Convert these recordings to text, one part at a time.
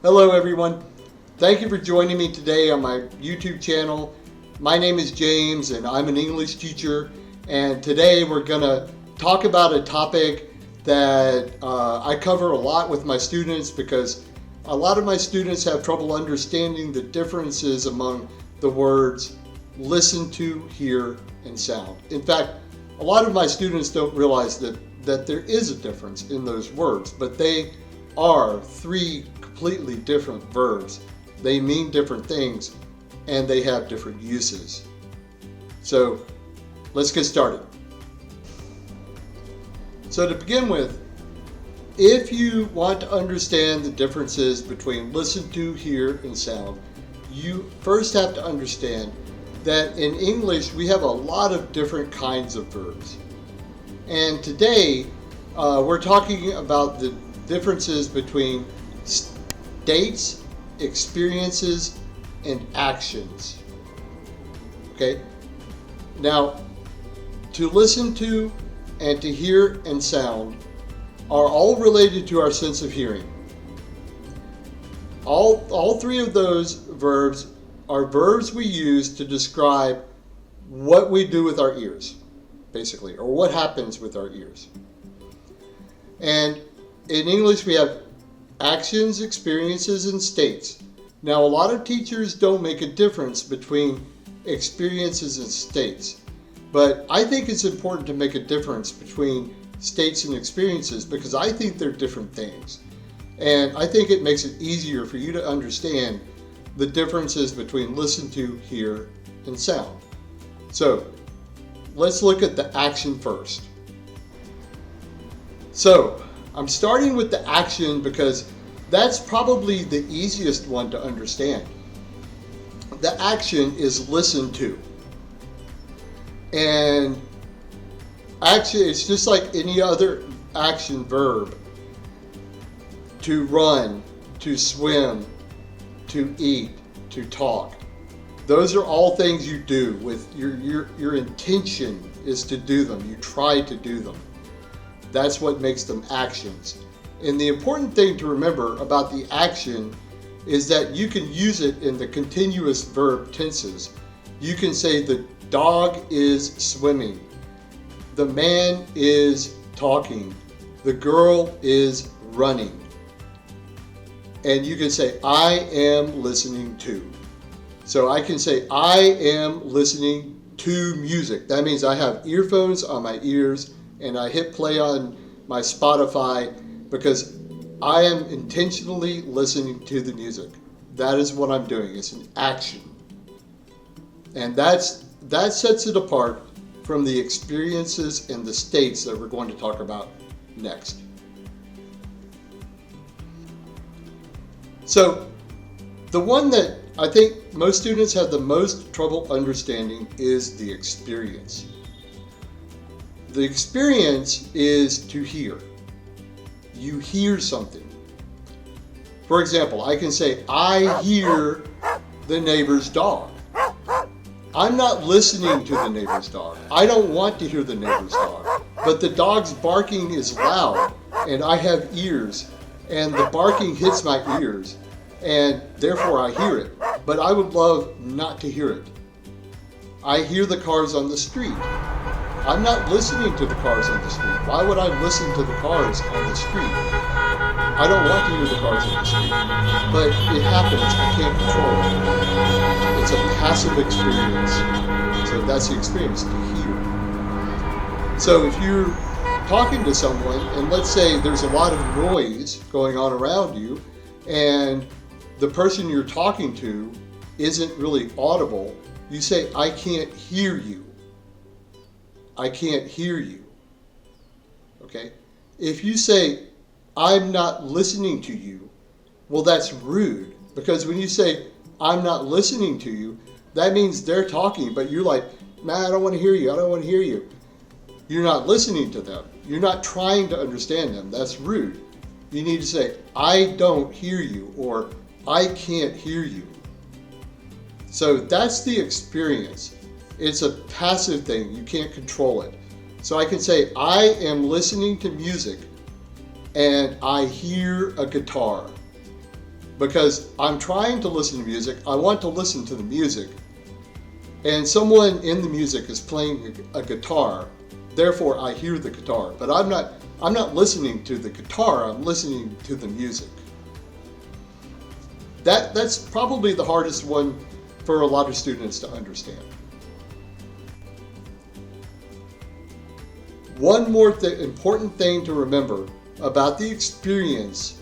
Hello everyone. Thank you for joining me today on my YouTube channel. My name is James and I'm an English teacher, and today we're going to talk about a topic that I cover a lot with my students because a lot of my students have trouble understanding the differences among the words listen to, hear, and sound. In fact, a lot of my students don't realize that there is a difference in those words, but they are three completely different verbs. They mean different things and they have different uses. So let's get started. So to begin with, if you want to understand the differences between listen to, hear, and sound, you first have to understand that in English we have a lot of different kinds of verbs. And today we're talking about the differences between states, experiences, and actions. Okay? Now, to listen to and to hear and sound are all related to our sense of hearing. All three of those verbs are verbs we use to describe what we do with our ears, basically, or what happens with our ears. And in English we have actions, experiences, and states. Now, a lot of teachers don't make a difference between experiences and states, but I think it's important to make a difference between states and experiences because I think they're different things. And I think it makes it easier for you to understand the differences between listen to, hear, and sound. So let's look at the action first. So I'm starting with the action because that's probably the easiest one to understand. The action is listen to. And actually, it's just like any other action verb. To run, to swim, to eat, to talk. Those are all things you do with your intention is to do them. You try to do them. That's what makes them actions. And the important thing to remember about the action is that you can use it in the continuous verb tenses. You can say the dog is swimming, the man is talking, the girl is running. And you can say, I am listening to. So I can say, I am listening to music. That means I have earphones on my ears and I hit play on my Spotify because I am intentionally listening to the music. That is what I'm doing. It's an action. And that sets it apart from the experiences and the states that we're going to talk about next. So the one that I think most students have the most trouble understanding is the experience. The experience is to hear. You hear something. For example, I can say, I hear the neighbor's dog. I'm not listening to the neighbor's dog. I don't want to hear the neighbor's dog. But the dog's barking is loud, and I have ears, and the barking hits my ears, and therefore I hear it. But I would love not to hear it. I hear the cars on the street. I'm not listening to the cars on the street. Why would I listen to the cars on the street? I don't want to hear the cars on the street. But it happens. I can't control it. It's a passive experience. So that's the experience, to hear. So if you're talking to someone, and let's say there's a lot of noise going on around you, and the person you're talking to isn't really audible, you say, I can't hear you. I can't hear you. Okay? If you say, I'm not listening to you, well, that's rude. Because when you say, I'm not listening to you, that means they're talking, but you're like, man, I don't want to hear you. I don't want to hear you. You're not listening to them. You're not trying to understand them. That's rude. You need to say, I don't hear you, or I can't hear you. So that's the experience. It's a passive thing. You can't control it. So I can say, I am listening to music and I hear a guitar. because I'm trying to listen to music. I want to listen to the music, and someone in the music is playing a guitar. Therefore, I hear the guitar, but I'm not listening to the guitar. I'm listening to the music. That's probably the hardest one for a lot of students to understand. One more important thing to remember about the experience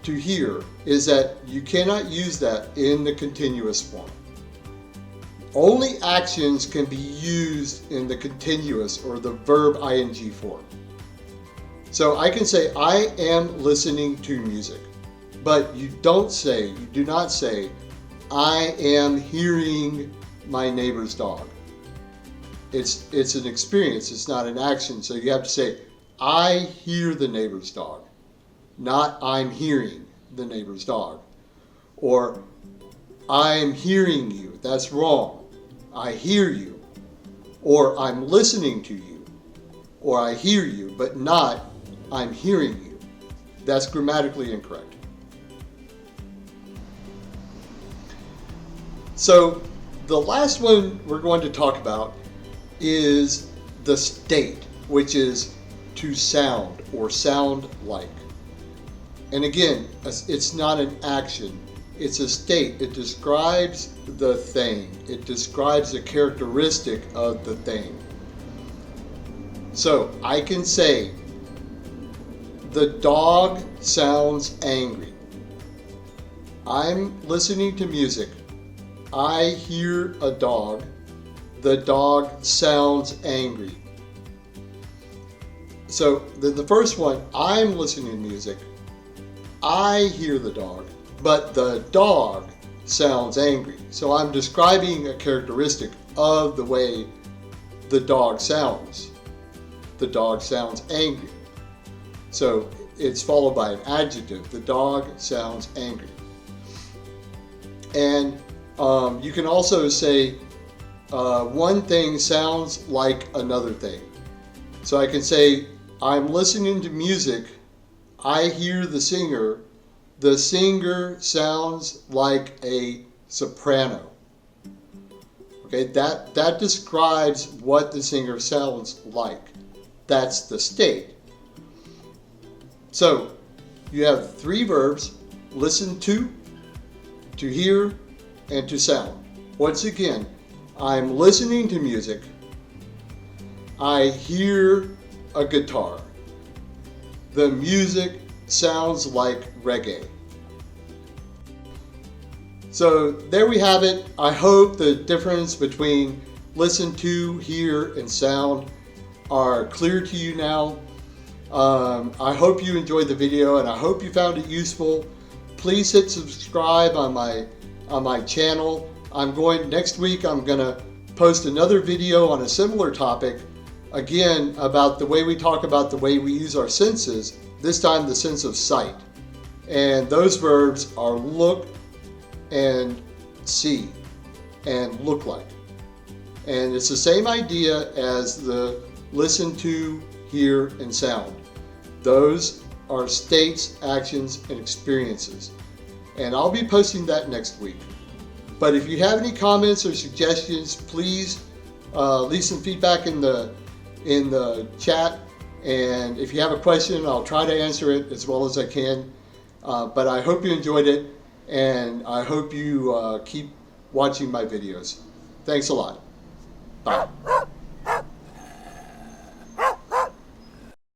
to hear is that you cannot use that in the continuous form. Only actions can be used in the continuous or the verb ing form. So I can say, I am listening to music, but you do not say, I am hearing my neighbor's dog. It's an experience, it's not an action. So you have to say, I hear the neighbor's dog, not I'm hearing the neighbor's dog. Or I'm hearing you. That's wrong. I hear you. Or I'm listening to you. Or I hear you, but not I'm hearing you. That's grammatically incorrect. So the last one we're going to talk about is the state, which is to sound or sound like. And again, it's not an action, it's a state. It describes the thing. It describes the characteristic of the thing. So I can say, the dog sounds angry. I'm listening to music. I hear a dog. The dog sounds angry. So the first one, I'm listening to music. I hear the dog, but the dog sounds angry. So I'm describing a characteristic of the way the dog sounds. The dog sounds angry. So it's followed by an adjective. The dog sounds angry. And you can also say, one thing sounds like another thing. So I can say, I'm listening to music. I hear the singer. The singer sounds like a soprano. Okay, that describes what the singer sounds like. That's the state. So you have three verbs: listen to hear, and to sound. Once again, I'm listening to music. I hear a guitar. The music sounds like reggae. So there we have it. I hope the difference between listen to, hear, and sound are clear to you now. I hope you enjoyed the video, and I hope you found it useful. Please hit subscribe on my channel. Next week I'm gonna post another video on a similar topic, again about the way we talk about the way we use our senses, this time the sense of sight. And those verbs are look and see and look like. And it's the same idea as the listen to, hear, and sound. Those are states, actions, and experiences. And I'll be posting that next week. But if you have any comments or suggestions, please leave some feedback in the chat. And if you have a question, I'll try to answer it as well as I can. But I hope you enjoyed it, and I hope you keep watching my videos. Thanks a lot. Bye.